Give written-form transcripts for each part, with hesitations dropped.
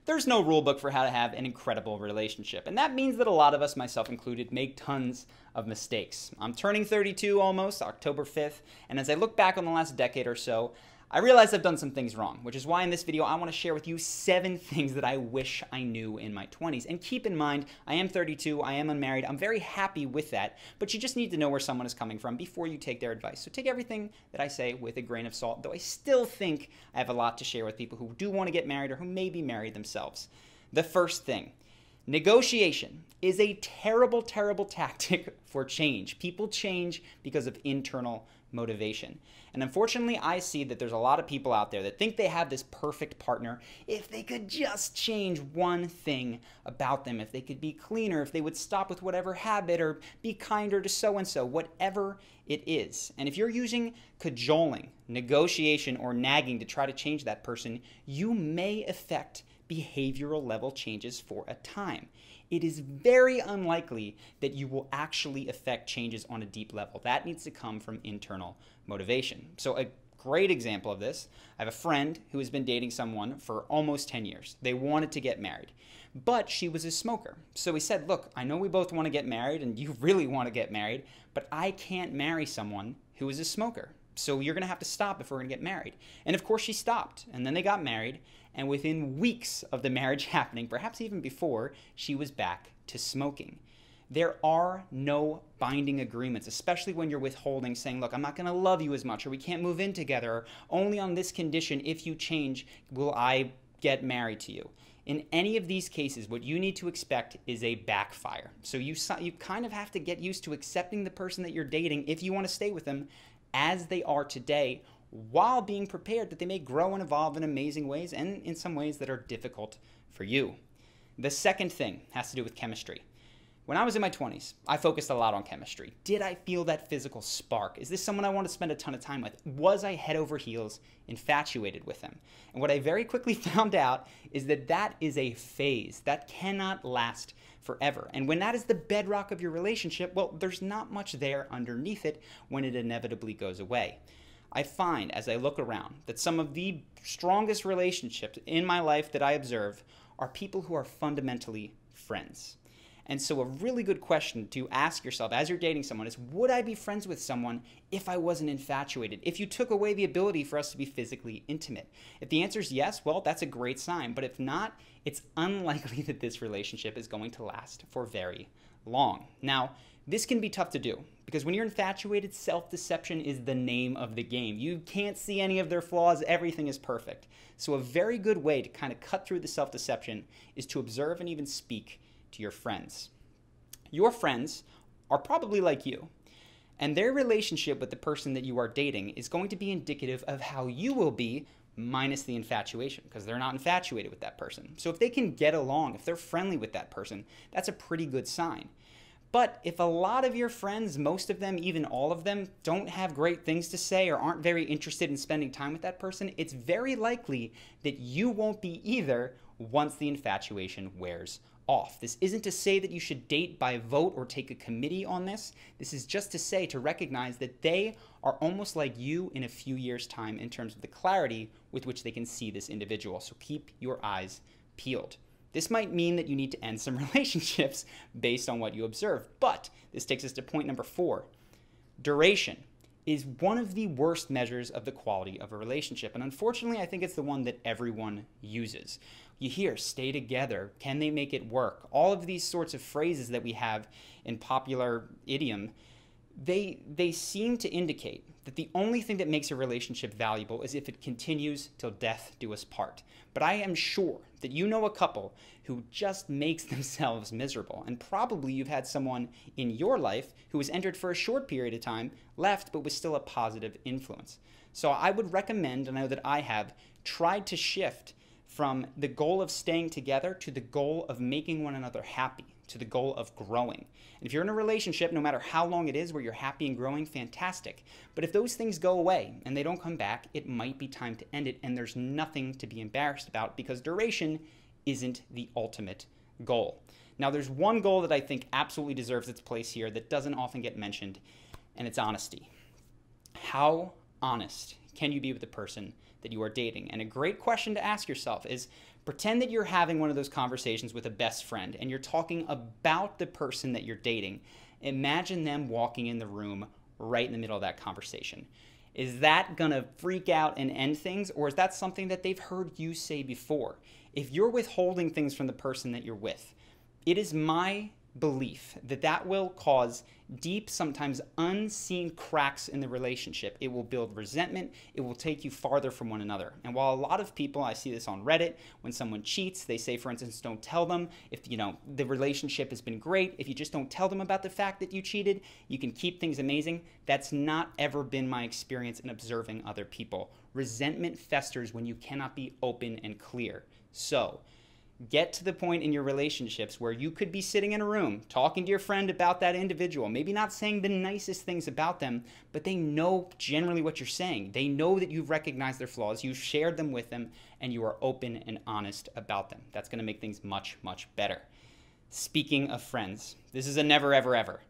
There's no rule book for how to have an incredible relationship, and that means that a lot of us, myself included, make tons of mistakes. I'm turning 32 almost, October 5th, and as I look back on the last decade or so, I realize I've done some things wrong, which is why in this video I want to share with you 7 things that I wish I knew in my 20s. And keep in mind, I am 32, I am unmarried, I'm very happy with that, but you just need to know where someone is coming from before you take their advice. So take everything that I say with a grain of salt, though I still think I have a lot to share with people who do want to get married or who may be married themselves. The first thing, negotiation is a terrible, terrible tactic for change. People change because of internal motivation. And unfortunately, I see that there's a lot of people out there that think they have this perfect partner if they could just change one thing about them, if they could be cleaner, if they would stop with whatever habit or be kinder to so-and-so, whatever it is. And if you're using cajoling, negotiation, or nagging to try to change that person, you may affect behavioral level changes for a time. It is very unlikely that you will actually affect changes on a deep level. That needs to come from internal motivation. So a great example of this, I have a friend who has been dating someone for almost 10 years. They wanted to get married, but she was a smoker. So he said, look, I know we both want to get married and you really want to get married, but I can't marry someone who is a smoker. So you're going to have to stop if we're going to get married. And of course she stopped, and then they got married, and within weeks of the marriage happening, perhaps even before, she was back to smoking. There are no binding agreements, especially when you're withholding, saying, look, I'm not going to love you as much, or we can't move in together, or only on this condition, if you change, will I get married to you. In any of these cases, what you need to expect is a backfire. So you kind of have to get used to accepting the person that you're dating, if you want to stay with them, as they are today, while being prepared that they may grow and evolve in amazing ways and in some ways that are difficult for you. The second thing has to do with chemistry. When I was in my 20s, I focused a lot on chemistry. Did I feel that physical spark? Is this someone I want to spend a ton of time with? Was I head over heels infatuated with them? And what I very quickly found out is that that is a phase that cannot last forever. And when that is the bedrock of your relationship, well, there's not much there underneath it when it inevitably goes away. I find, as I look around, that some of the strongest relationships in my life that I observe are people who are fundamentally friends. And so a really good question to ask yourself as you're dating someone is, would I be friends with someone if I wasn't infatuated? If you took away the ability for us to be physically intimate? If the answer is yes, well, that's a great sign. But if not, it's unlikely that this relationship is going to last for very long. Now, this can be tough to do because when you're infatuated, self-deception is the name of the game. You can't see any of their flaws. Everything is perfect. So a very good way to kind of cut through the self-deception is to observe and even speak to your friends. Your friends are probably like you, and their relationship with the person that you are dating is going to be indicative of how you will be minus the infatuation, because they're not infatuated with that person. So if they can get along, if they're friendly with that person, that's a pretty good sign. But if a lot of your friends, most of them, even all of them, don't have great things to say or aren't very interested in spending time with that person, it's very likely that you won't be either once the infatuation wears off. This isn't to say that you should date by vote or take a committee on this. This is just to say, to recognize that they are almost like you in a few years' time in terms of the clarity with which they can see this individual. So keep your eyes peeled. This might mean that you need to end some relationships based on what you observe, but this takes us to point number 4. Duration is one of the worst measures of the quality of a relationship, and unfortunately I think it's the one that everyone uses. You hear, stay together, can they make it work? All of these sorts of phrases that we have in popular idiom, they seem to indicate that the only thing that makes a relationship valuable is if it continues till death do us part. But I am sure that you know a couple who just makes themselves miserable, and probably you've had someone in your life who was entered for a short period of time, left, but was still a positive influence. So I would recommend, and I know that I have, tried to shift from the goal of staying together to the goal of making one another happy, to the goal of growing. And if you're in a relationship, no matter how long it is where you're happy and growing, fantastic. But if those things go away and they don't come back, it might be time to end it, and there's nothing to be embarrassed about because duration isn't the ultimate goal. Now, there's one goal that I think absolutely deserves its place here that doesn't often get mentioned, and it's honesty. How honest can you be with the person that you are dating? And a great question to ask yourself is, Pretend that you're having one of those conversations with a best friend and you're talking about the person that you're dating. Imagine them walking in the room right in the middle of that conversation. Is that going to freak out and end things, or is that something that they've heard you say before? If you're withholding things from the person that you're with, it is my belief that that will cause deep, sometimes unseen cracks in the relationship. It will build resentment. It will take you farther from one another. And while a lot of people, I see this on Reddit, when someone cheats, they say, for instance, don't tell them. If, the relationship has been great, if you just don't tell them about the fact that you cheated, you can keep things amazing. That's not ever been my experience in observing other people. Resentment festers when you cannot be open and clear. So, get to the point in your relationships where you could be sitting in a room talking to your friend about that individual, maybe not saying the nicest things about them, but they know generally what you're saying. They know that you've recognized their flaws, you've shared them with them, and you are open and honest about them. That's going to make things much, much better. Speaking of friends, this is a never, ever, ever.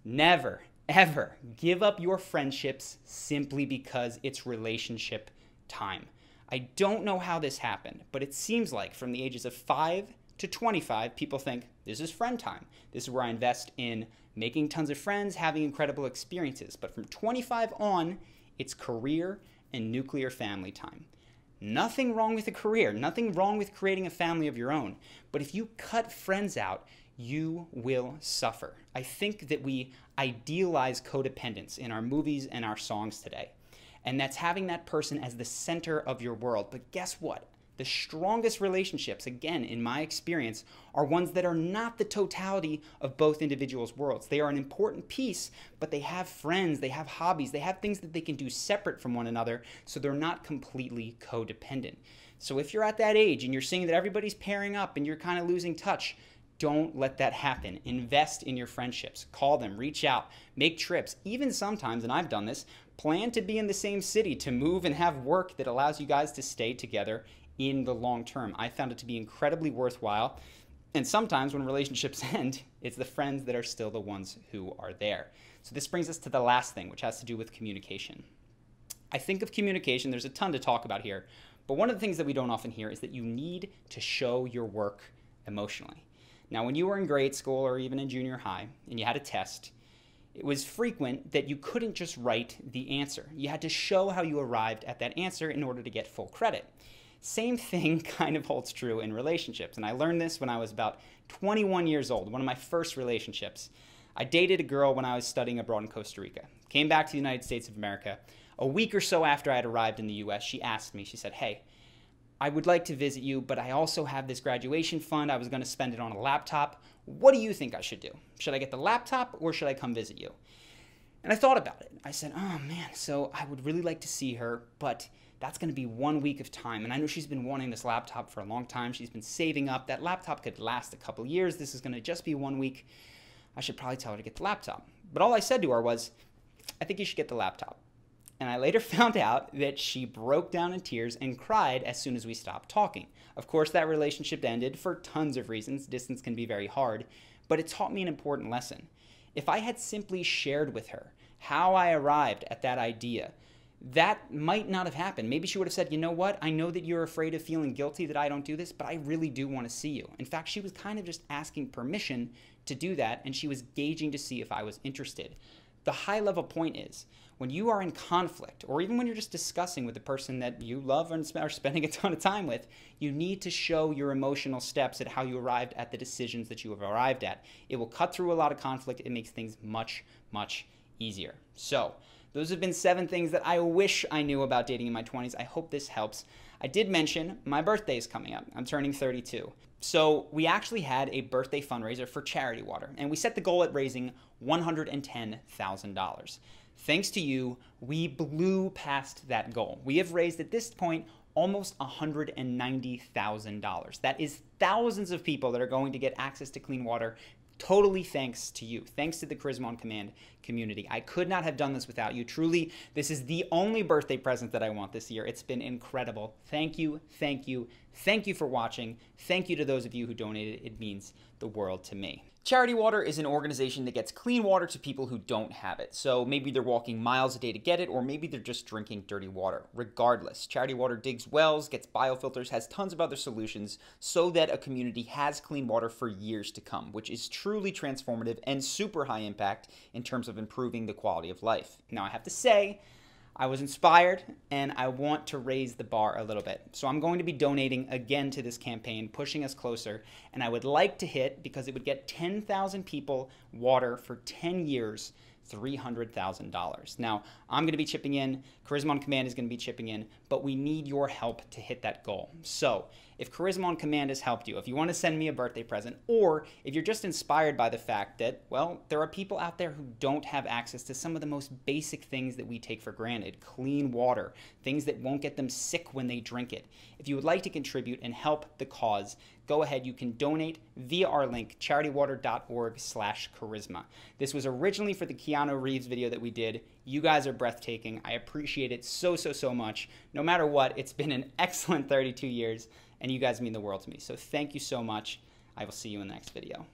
Never, ever give up your friendships simply because it's relationship time. I don't know how this happened, but it seems like from the ages of 5 to 25, people think this is friend time. This is where I invest in making tons of friends, having incredible experiences. But from 25 on, it's career and nuclear family time. Nothing wrong with a career, nothing wrong with creating a family of your own. But if you cut friends out, you will suffer. I think that we idealize codependence in our movies and our songs today. And that's having that person as the center of your world. But guess what? The strongest relationships, again, in my experience, are ones that are not the totality of both individuals' worlds. They are an important piece, but they have friends, they have hobbies, they have things that they can do separate from one another, so they're not completely codependent. So if you're at that age and you're seeing that everybody's pairing up and you're kind of losing touch, don't let that happen. Invest in your friendships. Call them, reach out, make trips. Even sometimes, and I've done this, plan to be in the same city, to move and have work that allows you guys to stay together in the long term. I found it to be incredibly worthwhile. And sometimes when relationships end, it's the friends that are still the ones who are there. So this brings us to the last thing, which has to do with communication. I think of communication, there's a ton to talk about here, but one of the things that we don't often hear is that you need to show your work emotionally. Now, when you were in grade school or even in junior high and you had a test, it was frequent that you couldn't just write the answer. You had to show how you arrived at that answer in order to get full credit. Same thing kind of holds true in relationships. And I learned this when I was about 21 years old, one of my first relationships. I dated a girl when I was studying abroad in Costa Rica. Came back to the United States of America. A week or so after I had arrived in the US, she asked me, she said, "Hey, I would like to visit you, but I also have this graduation fund. I was going to spend it on a laptop. What do you think I should do? Should I get the laptop or should I come visit you?" And I thought about it. I said, oh man, so I would really like to see her, but that's going to be 1 week of time. And I know she's been wanting this laptop for a long time. She's been saving up. That laptop could last a couple years. This is going to just be 1 week. I should probably tell her to get the laptop. But all I said to her was, I think you should get the laptop. And I later found out that she broke down in tears and cried as soon as we stopped talking. Of course, that relationship ended for tons of reasons. Distance can be very hard, but it taught me an important lesson. If I had simply shared with her how I arrived at that idea, that might not have happened. Maybe she would have said, you know what, I know that you're afraid of feeling guilty that I don't do this, but I really do want to see you. In fact, she was kind of just asking permission to do that, and she was gauging to see if I was interested. The high-level point is, when you are in conflict, or even when you're just discussing with the person that you love and are spending a ton of time with, you need to show your emotional steps at how you arrived at the decisions that you have arrived at. It will cut through a lot of conflict. It makes things much, much easier. So, those have been 7 things that I wish I knew about dating in my 20s. I hope this helps. I did mention my birthday is coming up. I'm turning 32. So we actually had a birthday fundraiser for Charity Water, and we set the goal at raising $110,000. Thanks to you, we blew past that goal. We have raised at this point almost $190,000. That is thousands of people that are going to get access to clean water, totally thanks to you, thanks to the Charisma on Command community. I could not have done this without you. Truly, this is the only birthday present that I want this year. It's been incredible. Thank you, thank you, Thank you for watching. Thank you to those of you who donated. It means the world to me. Charity Water is an organization that gets clean water to people who don't have it. So maybe they're walking miles a day to get it, or maybe they're just drinking dirty water. Regardless, Charity Water digs wells, gets biofilters, has tons of other solutions so that a community has clean water for years to come, which is truly transformative and super high impact in terms of improving the quality of life. Now, I have to say, I was inspired and I want to raise the bar a little bit. So I'm going to be donating again to this campaign, pushing us closer. And I would like to hit, because it would get 10,000 people water for 10 years, $300,000. Now, I'm going to be chipping in. Charisma on Command is going to be chipping in, but we need your help to hit that goal. So if Charisma on Command has helped you, if you want to send me a birthday present, or if you're just inspired by the fact that, well, there are people out there who don't have access to some of the most basic things that we take for granted, clean water, things that won't get them sick when they drink it. If you would like to contribute and help the cause, go ahead, you can donate via our link, charitywater.org/charisma. This was originally for the Keanu Reeves video that we did. You guys are breathtaking. I appreciate it so much. No matter what, it's been an excellent 32 years, and you guys mean the world to me. So thank you so much. I will see you in the next video.